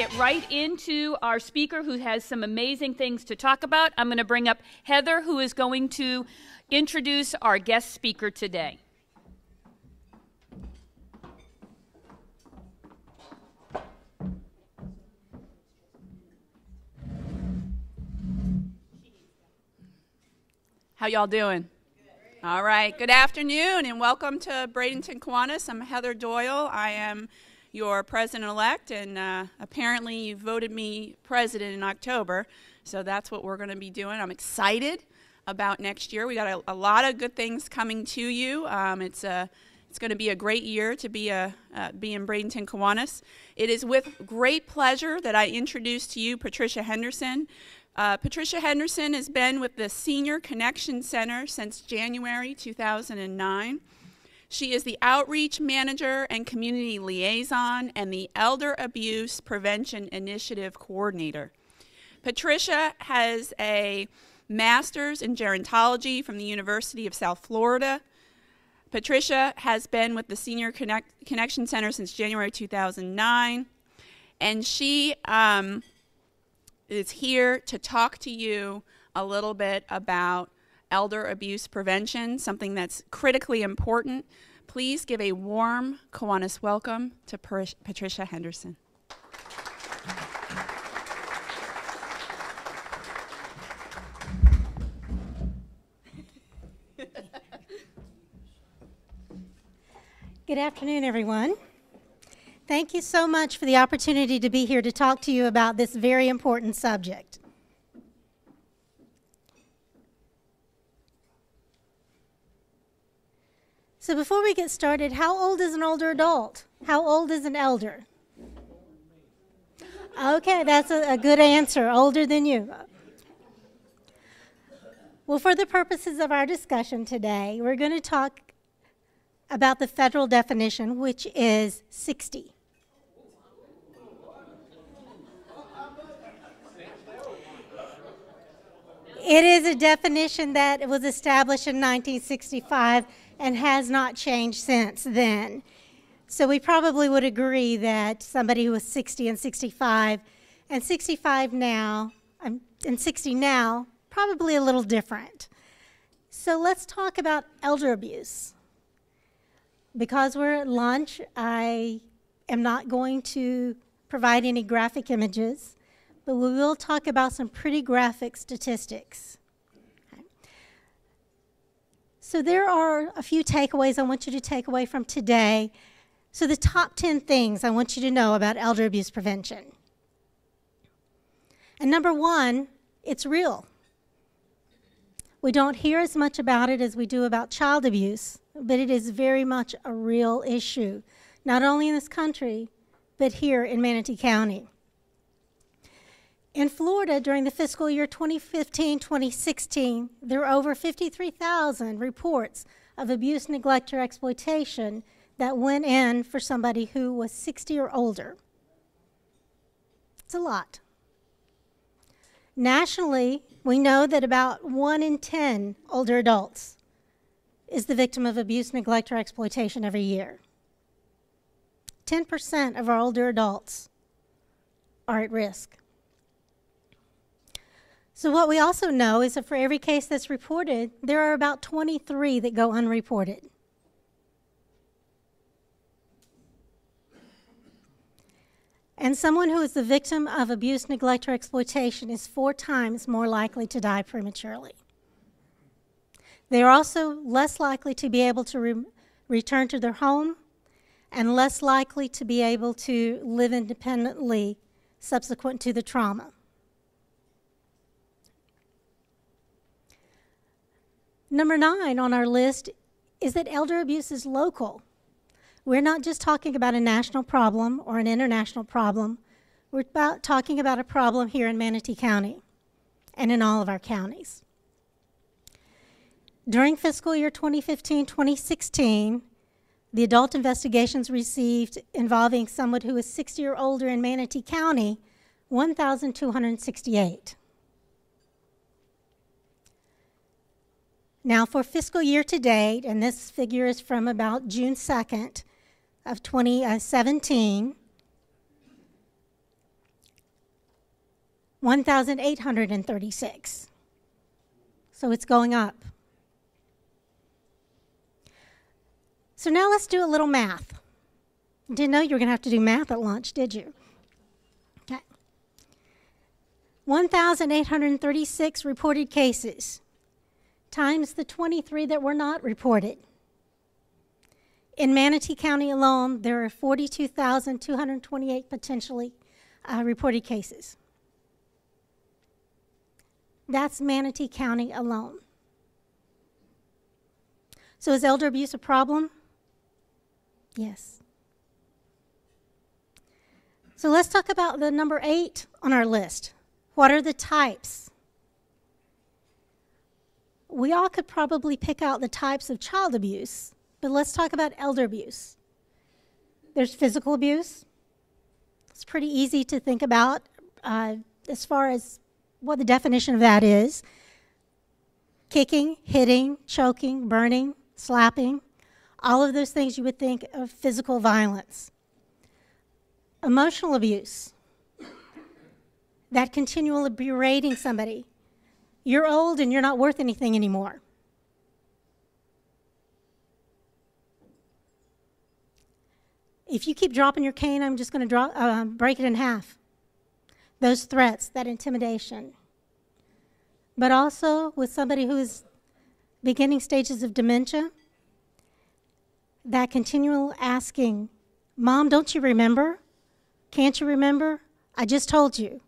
get right into our speaker who has some amazing things to talk about. I'm going to bring up Heather, who is going to introduce our guest speaker today. How y'all doing? Good. All right. Good afternoon and welcome to Bradenton Kiwanis. I'm Heather Doyle. I am your president-elect, and apparently you voted me president in October, so that's what we're going to be doing. I'm excited about next year. We got a lot of good things coming to you. It's going to be a great year to be in Bradenton Kiwanis. It is with great pleasure that I introduce to you Patricia Henderson. Patricia Henderson has been with the Senior Connection Center since January 2009. She is the Outreach Manager and Community Liaison and the Elder Abuse Prevention Initiative Coordinator. Patricia has a master's in gerontology from the University of South Florida. Patricia has been with the Senior Connection Center since January 2009, and she is here to talk to you a little bit about elder abuse prevention, something that's critically important. Please give a warm Kiwanis welcome to Patricia Henderson. Good afternoon, everyone. Thank you so much for the opportunity to be here to talk to you about this very important subject. So before we get started, how old is an older adult? How old is an elder? Okay, that's a good answer, older than you. Well, for the purposes of our discussion today, we're going to talk about the federal definition, which is 60. It is a definition that was established in 1965 and has not changed since then. So we probably would agree that somebody who was 60 and 65 now, and 60 now, probably a little different. So let's talk about elder abuse. Because we're at lunch, I am not going to provide any graphic images, but we will talk about some pretty graphic statistics. Okay. So there are a few takeaways I want you to take away from today. So the top 10 things I want you to know about elder abuse prevention. And number one, it's real. We don't hear as much about it as we do about child abuse, but it is very much a real issue, not only in this country, but here in Manatee County. In Florida, during the fiscal year 2015-2016, there were over 53,000 reports of abuse, neglect, or exploitation that went in for somebody who was 60 or older. It's a lot. Nationally, we know that about 1 in 10 older adults is the victim of abuse, neglect, or exploitation every year. 10% of our older adults are at risk. So what we also know is that for every case that's reported, there are about 23 that go unreported. And someone who is the victim of abuse, neglect, or exploitation is 4 times more likely to die prematurely. They are also less likely to be able to return to their home and less likely to be able to live independently subsequent to the trauma. Number 9 on our list is that elder abuse is local. We're not just talking about a national problem or an international problem. We're talking about a problem here in Manatee County and in all of our counties. During fiscal year 2015-2016, the adult investigations received involving someone who is 60 or older in Manatee County, 1,268. Now for fiscal year to date, and this figure is from about June 2nd of 2017, 1,836. So it's going up. So now let's do a little math. Didn't know you were going to have to do math at lunch, did you? Okay. 1,836 reported cases times the 23 that were not reported. In Manatee County alone, there are 42,228 potentially reported cases. That's Manatee County alone. So is elder abuse a problem? Yes. So let's talk about the number 8 on our list. What are the types? We all could probably pick out the types of child abuse, but let's talk about elder abuse. There's physical abuse. It's pretty easy to think about as far as what the definition of that is. Kicking, hitting, choking, burning, slapping, all of those things you would think of physical violence. Emotional abuse, that continual berating somebody. You're old and you're not worth anything anymore. If you keep dropping your cane, I'm just going to break it in half. Those threats, that intimidation. But also with somebody who is beginning stages of dementia, that continual asking, Mom, don't you remember? Can't you remember? I just told you.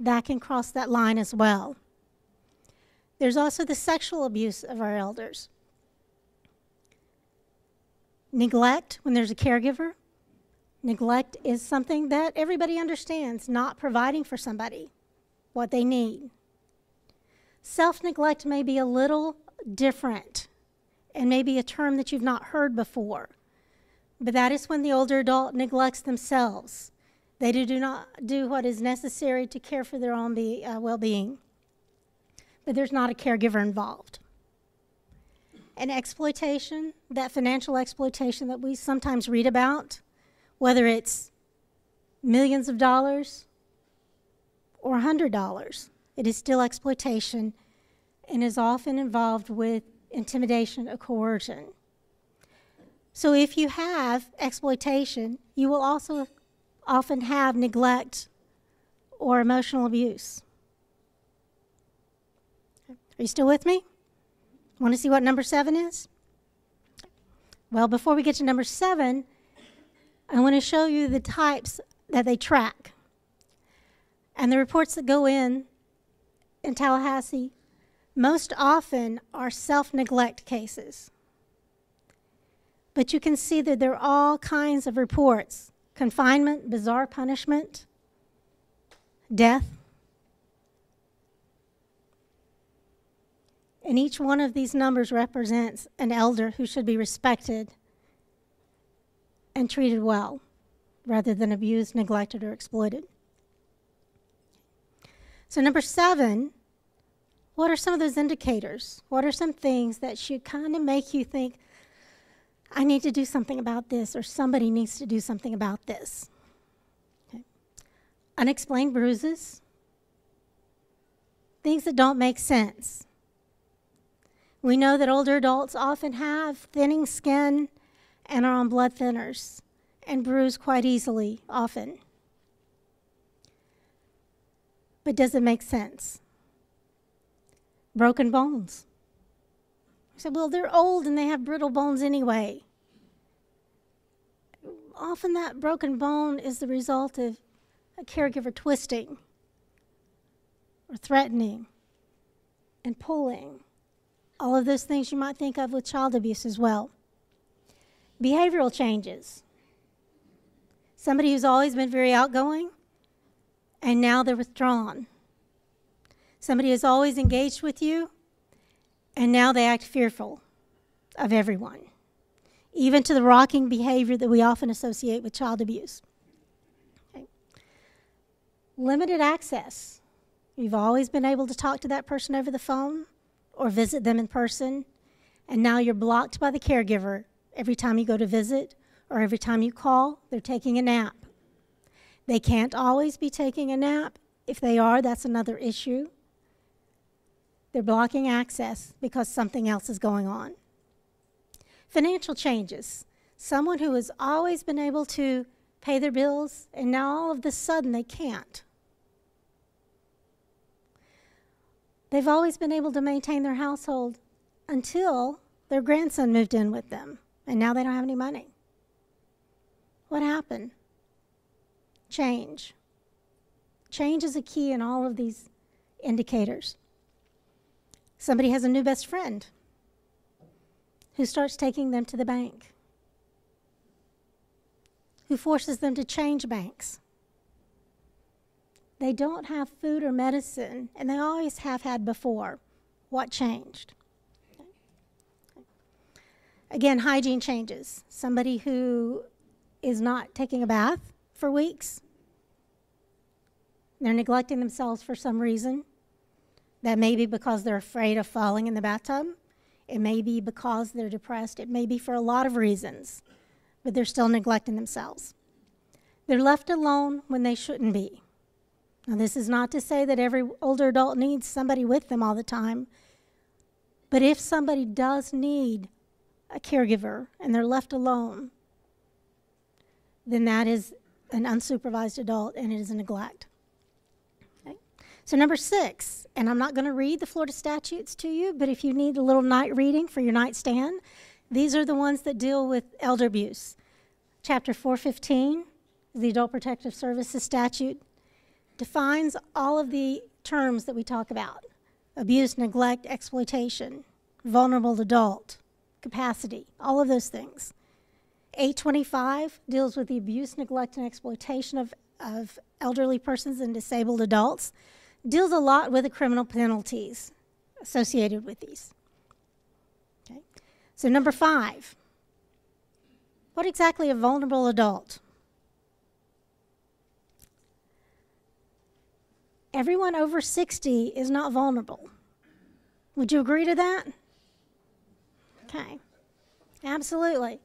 That can cross that line as well. There's also the sexual abuse of our elders. Neglect, when there's a caregiver. Neglect is something that everybody understands, not providing for somebody what they need. Self-neglect may be a little different and maybe a term that you've not heard before. But that is when the older adult neglects themselves. They do not do what is necessary to care for their own well-being. But there's not a caregiver involved. And exploitation, that financial exploitation that we sometimes read about, whether it's millions of dollars or $100, it is still exploitation and is often involved with intimidation or coercion. So if you have exploitation, you will also often have neglect or emotional abuse. Are you still with me? Want to see what number 7 is? Well, before we get to number 7, I want to show you the types that they track. And the reports that go in Tallahassee most often are self-neglect cases. But you can see that there are all kinds of reports: confinement, bizarre punishment, death. And each one of these numbers represents an elder who should be respected and treated well, rather than abused, neglected, or exploited. So number 7, what are some of those indicators? What are some things that should kind of make you think, I need to do something about this, or somebody needs to do something about this? Okay. Unexplained bruises, things that don't make sense. We know that older adults often have thinning skin and are on blood thinners and bruise quite easily, often. But does it make sense? Broken bones. You said, well, they're old and they have brittle bones anyway. Often that broken bone is the result of a caregiver twisting or threatening and pulling. All of those things you might think of with child abuse as well. Behavioral changes. Somebody who's always been very outgoing and now they're withdrawn. Somebody who's always engaged with you and now they act fearful of everyone, even to the rocking behavior that we often associate with child abuse. Okay. Limited access. You've always been able to talk to that person over the phone or visit them in person, and now you're blocked by the caregiver every time you go to visit or every time you call. They're taking a nap. They can't always be taking a nap If they are, that's another issue. They're blocking access because something else is going on. Financial changes. Someone who has always been able to pay their bills, and now all of a sudden they can't. They've always been able to maintain their household until their grandson moved in with them, and now they don't have any money. What happened? Change. Change is a key in all of these indicators. Somebody has a new best friend who starts taking them to the bank, who forces them to change banks. They don't have food or medicine, and they always have had before. What changed? Again, hygiene changes. Somebody who is not taking a bath for weeks, they're neglecting themselves for some reason. That may be because they're afraid of falling in the bathtub. It may be because they're depressed. It may be for a lot of reasons, but they're still neglecting themselves. They're left alone when they shouldn't be. Now, this is not to say that every older adult needs somebody with them all the time, but if somebody does need a caregiver and they're left alone, then that is an unsupervised adult and it is a neglect. So number 6, and I'm not going to read the Florida statutes to you, but if you need a little night reading for your nightstand, these are the ones that deal with elder abuse. Chapter 415, the Adult Protective Services statute, defines all of the terms that we talk about: abuse, neglect, exploitation, vulnerable adult, capacity, all of those things. 825 deals with the abuse, neglect, and exploitation of elderly persons and disabled adults. Deals a lot with the criminal penalties associated with these. Okay. So number 5, what exactly a vulnerable adult? Everyone over 60 is not vulnerable. Would you agree to that? Okay, absolutely.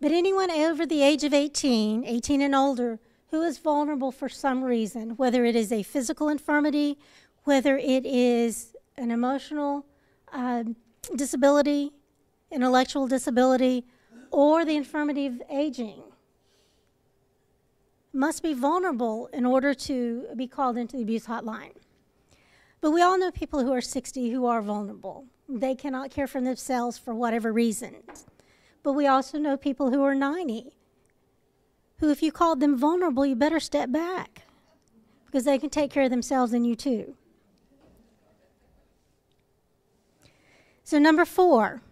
But anyone over the age of 18 and older, who is vulnerable for some reason, whether it is a physical infirmity, whether it is an emotional disability, intellectual disability, or the infirmity of aging, must be vulnerable in order to be called into the abuse hotline. But we all know people who are 60 who are vulnerable. They cannot care for themselves for whatever reasons. But we also know people who are 90 who, if you called them vulnerable, you better step back because they can take care of themselves and you too. So number 4.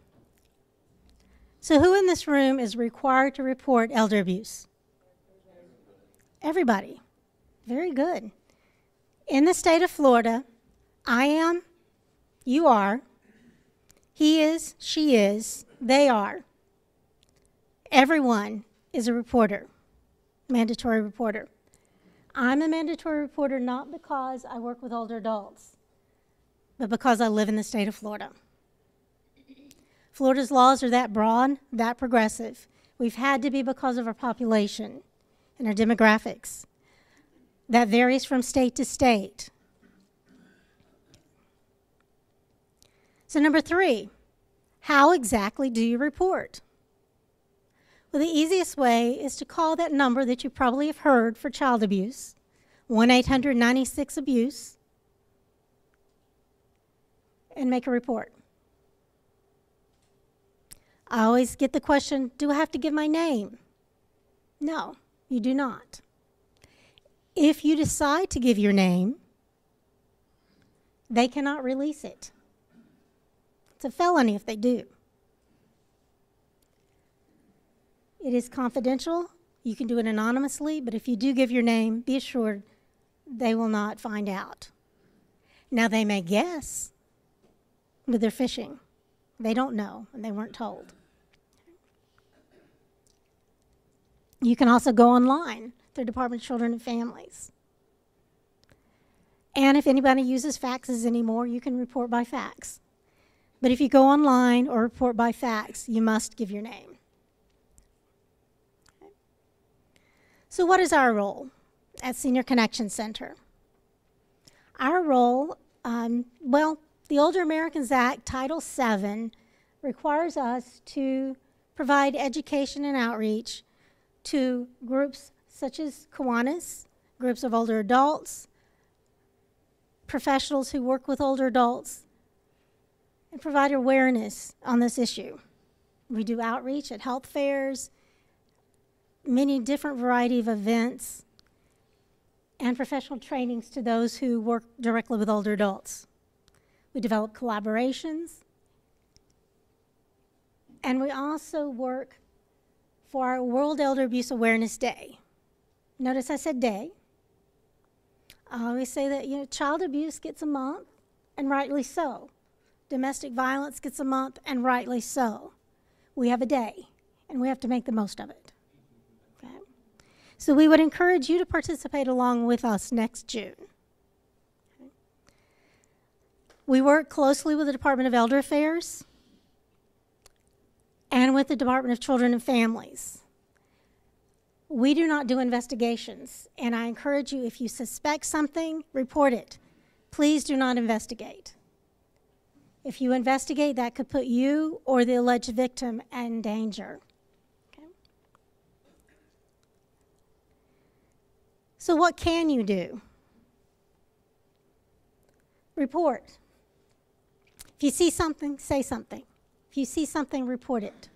So who in this room is required to report elder abuse? Everybody. Very good. In the state of Florida, I am, you are, he is, she is, they are. Everyone is a reporter. Mandatory reporter. I'm a mandatory reporter not because I work with older adults, but because I live in the state of Florida. Florida's laws are that broad, that progressive. We've had to be because of our population and our demographics. That varies from state to state. So number 3, how exactly do you report? Well, the easiest way is to call that number that you probably have heard for child abuse, 1-800-96-ABUSE, and make a report. I always get the question, do I have to give my name? No, you do not. If you decide to give your name, they cannot release it. It's a felony if they do. It is confidential. You can do it anonymously, but if you do give your name, be assured they will not find out. Now, they may guess, but they're fishing. They don't know, and they weren't told. You can also go online through Department of Children and Families. And if anybody uses faxes anymore, you can report by fax. But if you go online or report by fax, you must give your name. So what is our role? at Senior Connection Center. Our role, the Older Americans Act, Title VII, requires us to provide education and outreach to groups such as Kiwanis, groups of older adults, professionals who work with older adults, and provide awareness on this issue. We do outreach at health fairs, many different variety of events, and professional trainings to those who work directly with older adults. We develop collaborations, and we also work for our World Elder Abuse Awareness Day. Notice I said day. I always say that, child abuse gets a month, and rightly so. Domestic violence gets a month, and rightly so. We have a day, and we have to make the most of it. Okay? So we would encourage you to participate along with us next June. Okay? We work closely with the Department of Elder Affairs and with the Department of Children and Families. We do not do investigations, and I encourage you, if you suspect something, report it. Please do not investigate. If you investigate, that could put you or the alleged victim in danger. Okay? So what can you do? Report. If you see something, say something. If you see something, report it.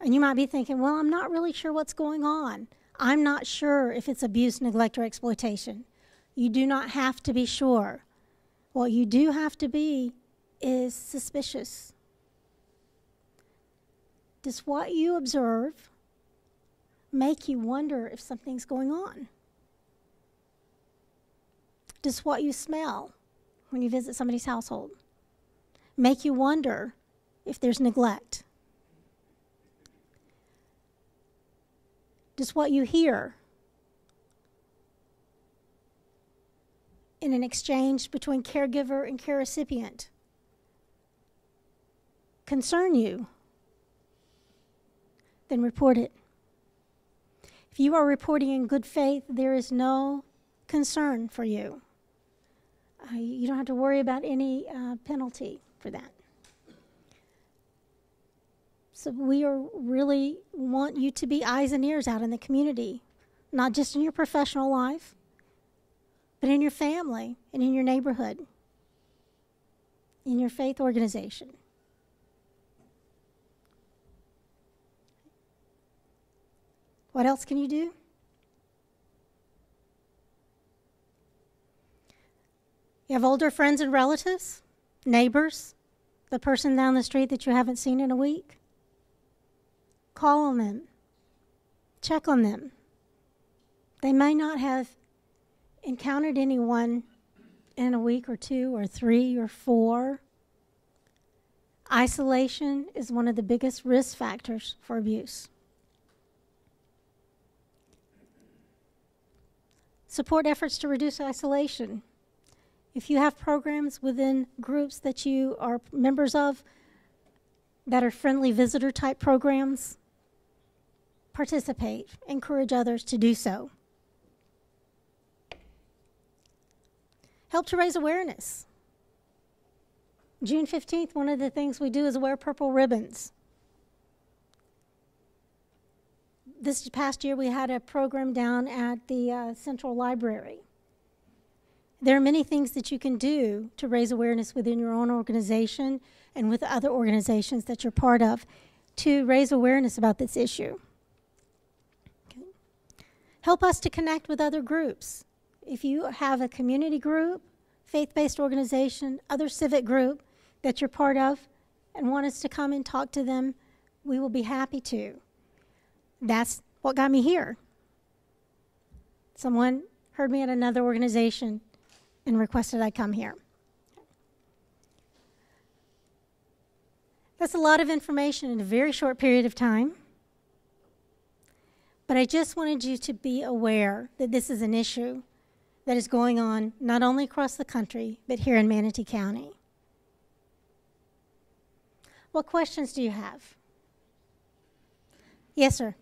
And you might be thinking, well, I'm not really sure what's going on. I'm not sure if it's abuse, neglect, or exploitation. You do not have to be sure. What you do have to be is suspicious. Does what you observe make you wonder if something's going on? Does what you smell when you visit somebody's household make you wonder if there's neglect? Does what you hear in an exchange between caregiver and care recipient concern you? Then report it. If you are reporting in good faith, there is no concern for you. You don't have to worry about any penalty for that. So we really want you to be eyes and ears out in the community, not just in your professional life, but in your family and in your neighborhood, in your faith organization. What else can you do? You have older friends and relatives, neighbors, the person down the street that you haven't seen in a week. Call on them. Check on them. They may not have encountered anyone in a week or 2 or 3 or 4. Isolation is one of the biggest risk factors for abuse. Support efforts to reduce isolation. If you have programs within groups that you are members of that are friendly visitor type programs, participate. Encourage others to do so. Help to raise awareness. June 15th, one of the things we do is wear purple ribbons. This past year we had a program down at the Central Library. There are many things that you can do to raise awareness within your own organization and with other organizations that you're part of to raise awareness about this issue. Okay. Help us to connect with other groups. If you have a community group, faith-based organization, other civic group that you're part of and want us to come and talk to them, we will be happy to. That's what got me here. Someone heard me at another organization and requested I come here. That's a lot of information in a very short period of time. But I just wanted you to be aware that this is an issue that is going on not only across the country, but here in Manatee County. What questions do you have? Yes, sir.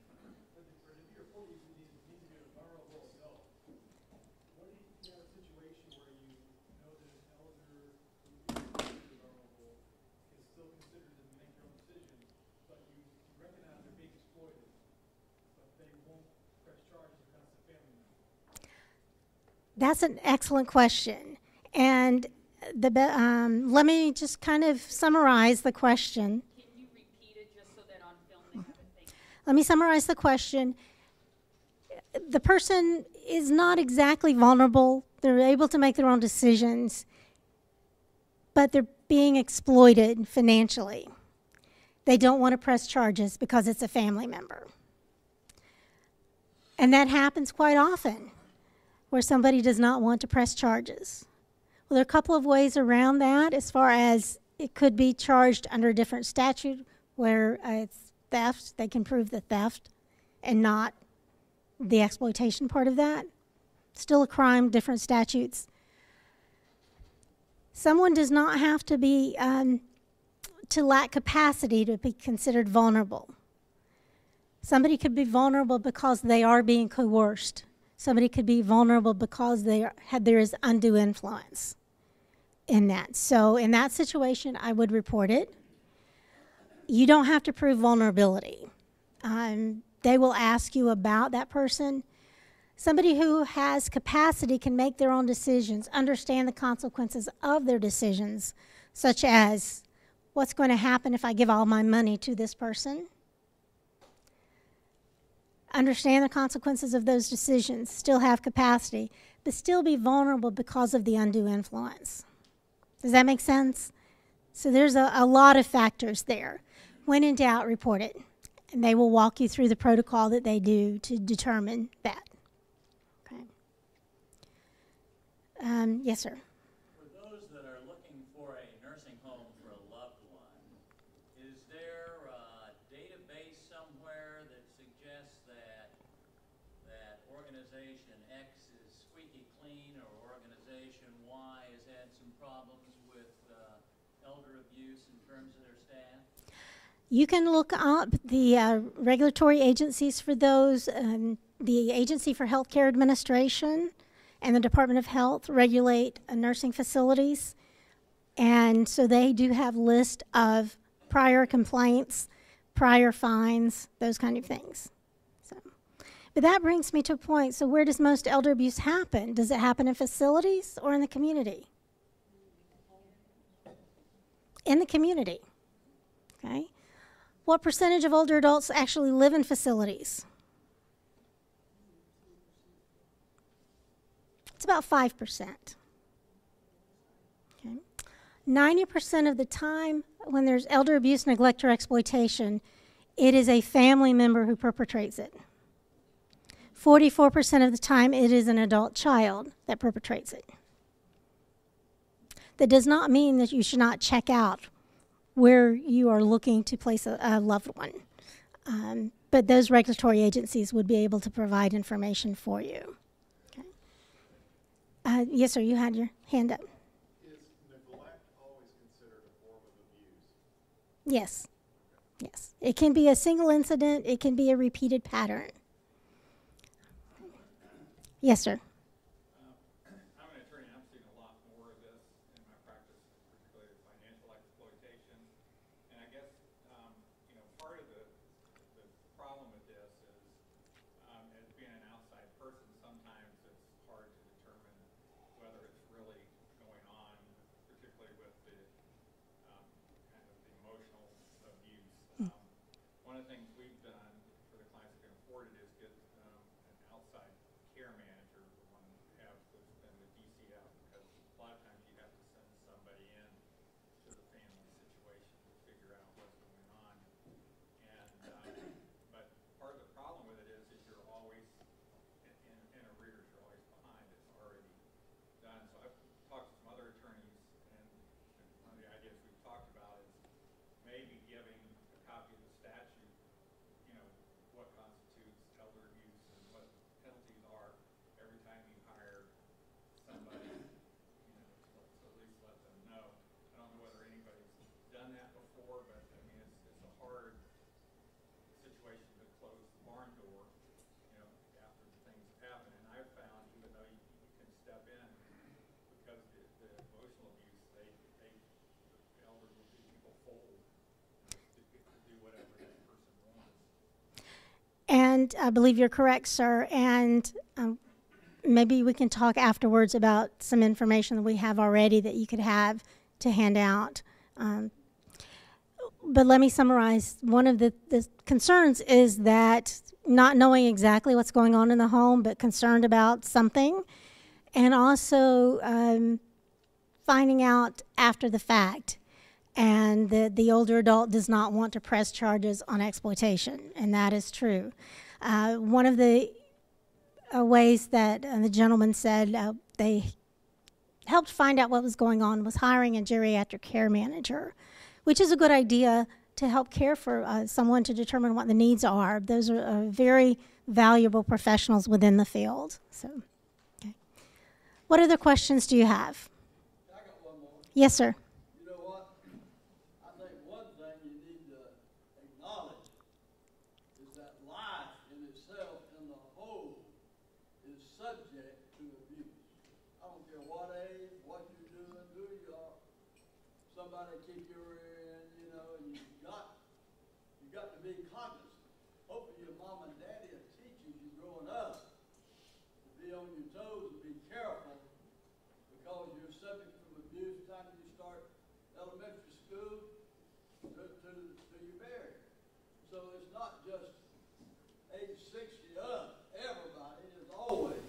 That's an excellent question. And let me just kind of summarize the question. Can you repeat it just so that on film they have it? Thank you. Let me summarize the question. The person is not exactly vulnerable. They're able to make their own decisions, but they're being exploited financially. They don't want to press charges because it's a family member. And that happens quite often, where somebody does not want to press charges. Well, there are a couple of ways around that, as far as it could be charged under a different statute where it's theft. They can prove the theft and not the exploitation part of that. Still a crime, different statutes. Someone does not have to be to lack capacity to be considered vulnerable. Somebody could be vulnerable because they are being coerced. Somebody could be vulnerable because there is undue influence in that. So in that situation, I would report it. You don't have to prove vulnerability. They will ask you about that person. Somebody who has capacity can make their own decisions, understand the consequences of their decisions, such as what's going to happen if I give all my money to this person. Understand the consequences of those decisions, still have capacity, but still be vulnerable because of the undue influence. Does that make sense? So there's a lot of factors there. When in doubt, report it. And they will walk you through the protocol that they do to determine that. Okay. Yes, sir. For those that are looking for a nursing home for a loved one, is there a database somewhere that suggests that organization X is squeaky clean or organization Y has had some problems with elder abuse in terms of their staff? You can look up the regulatory agencies for those. The Agency for Healthcare Administration and the Department of Health regulate nursing facilities. And so they do have lists of prior complaints, prior fines, those kind of things. So, but that brings me to a point. So where does most elder abuse happen? Does it happen in facilities or in the community? In the community. Okay. What percentage of older adults actually live in facilities? It's about 5%. Okay. 90% of the time when there's elder abuse, neglect, or exploitation, it is a family member who perpetrates it. 44% of the time, it is an adult child that perpetrates it. That does not mean that you should not check out where you are looking to place a loved one. But those regulatory agencies would be able to provide information for you. Okay. Yes, sir, you had your hand up. Is neglect always considered a form of abuse? Yes. Yes. It can be a single incident. It can be a repeated pattern. Yes, sir. I'm an attorney. I'm seeing a lot more of this in my practice, particularly financial exploitation. And I guess, part of the problem with this is, as being an outside person, sometimes it's hard to determine whether it's really going on, particularly with the kind of the emotional abuse. One of the things we've done for the clients that can afford it is get an outside care manager, the one we have that's been with DCF, because a lot of times you have to send somebody in to the family situation to figure out what's going on. And but part of the problem with it is you're always in arrears, you're always behind. It's already done. So I've talked to some other attorneys, and one of the ideas we've talked about is maybe giving a copy of the statute, what constitutes elder abuse and what penalties are every time you hire somebody, so at least let them know. I don't know whether anybody's done that before, but I mean, it's a hard situation to close the barn door, after the things happen. And I've found, even though you can step in, because the emotional abuse, the elder people fold to do whatever that person wants. And I believe you're correct, sir. And maybe we can talk afterwards about some information that we have already that you could have to hand out. But let me summarize. One of the concerns is that not knowing exactly what's going on in the home, but concerned about something, and also finding out after the fact. And the older adult does not want to press charges on exploitation, and that is true. One of the ways that the gentleman said they helped find out what was going on was hiring a geriatric care manager, which is a good idea to help care for someone to determine what the needs are. Those are very valuable professionals within the field. So, okay. What other questions do you have? I got one more. Yes, sir. You know what? I think one thing you need to acknowledge is that life in itself in the whole is subject to abuse. I don't care what age, what you're doing, who you are. Somebody keep your ear in, you know, and you got to be cognizant. Hopefully your mom and daddy will teach you growing up to be on your toes and be careful, because you're subject to abuse time you start elementary school to your marriage. So it's not just age 60 up. Everybody is always,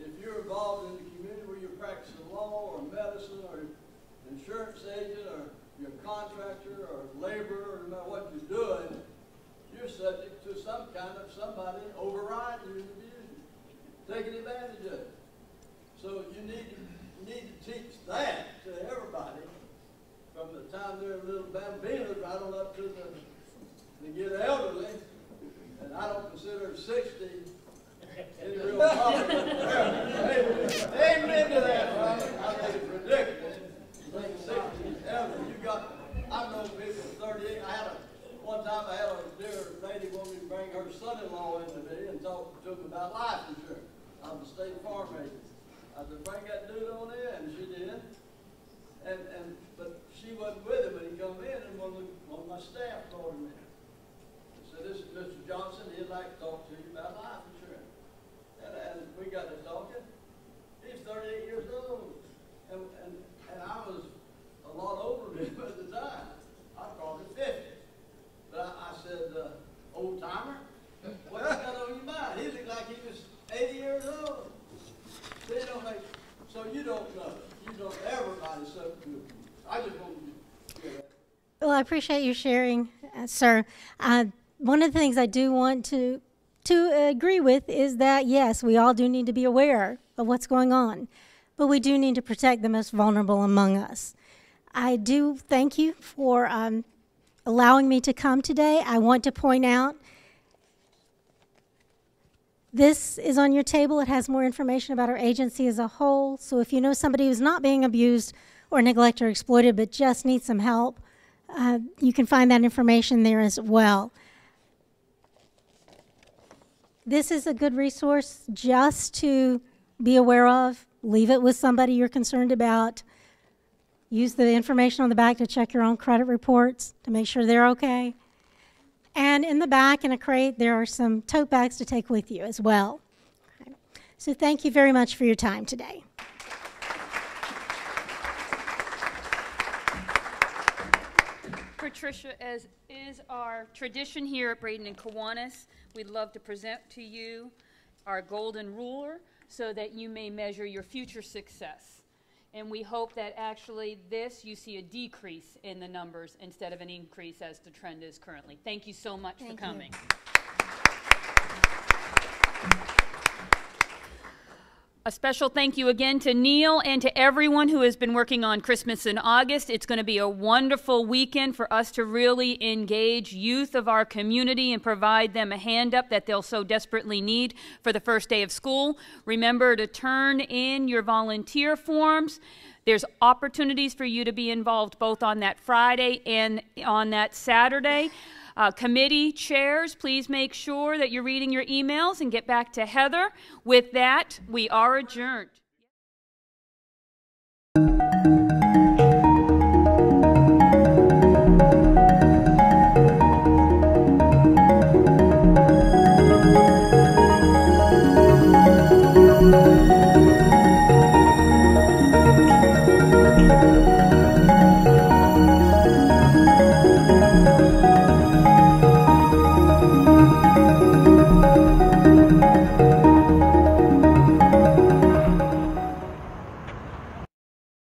if you're involved in the community where you're practicing law or medicine or insurance agent or you're a contractor or laborer, or no matter what you're doing, you're subject to some kind of somebody overriding you and abusing you, taking advantage of it. So you need to teach that to everybody from the time they're little bambinos right on up to they get elderly. And I don't consider 60 any real problem. Amen to that, right? I think it's ridiculous. I think 60 is elderly. I've known people 38. One time I had a dear lady want me to bring her son-in-law into me and talk to him about life insurance. I'm a state farm agent. I said, bring that dude on in, and she did. But she wasn't with him when he come in, and one of my staff brought him in. I said, this is Mr. Johnson. He'd like to talk to you about life insurance. And we got to talking. He's 38 years old, and I was a lot older than him at the time. I called him 50. But I said, old timer, what you got on your mind? He looked like he was 80 years old. So you don't know. You don't, everybody's subject to abuse. I just want you to hear that. Well, I appreciate you sharing, sir. One of the things I do want to agree with is that, yes, we all do need to be aware of what's going on, but we do need to protect the most vulnerable among us. I do thank you for allowing me to come today. I want to point out this is on your table. It has more information about our agency as a whole. So if you know somebody who's not being abused or neglected or exploited but just needs some help, you can find that information there as well. This is a good resource just to be aware of. Leave it with somebody you're concerned about. Use the information on the back to check your own credit reports to make sure they're okay. And in the back in a crate, there are some tote bags to take with you as well. Okay. So thank you very much for your time today. Patricia, as is our tradition here at Braden and Kiwanis, we'd love to present to you our golden ruler so that you may measure your future success. And we hope that actually you see a decrease in the numbers instead of an increase as the trend is currently. Thank you so much for coming. A special thank you again to Neil and to everyone who has been working on Christmas in August. It's going to be a wonderful weekend for us to really engage youth of our community and provide them a hand up that they'll so desperately need for the first day of school. Remember to turn in your volunteer forms. There's opportunities for you to be involved both on that Friday and on that Saturday. Committee chairs, please make sure that you're reading your emails and get back to Heather. With that, we are adjourned.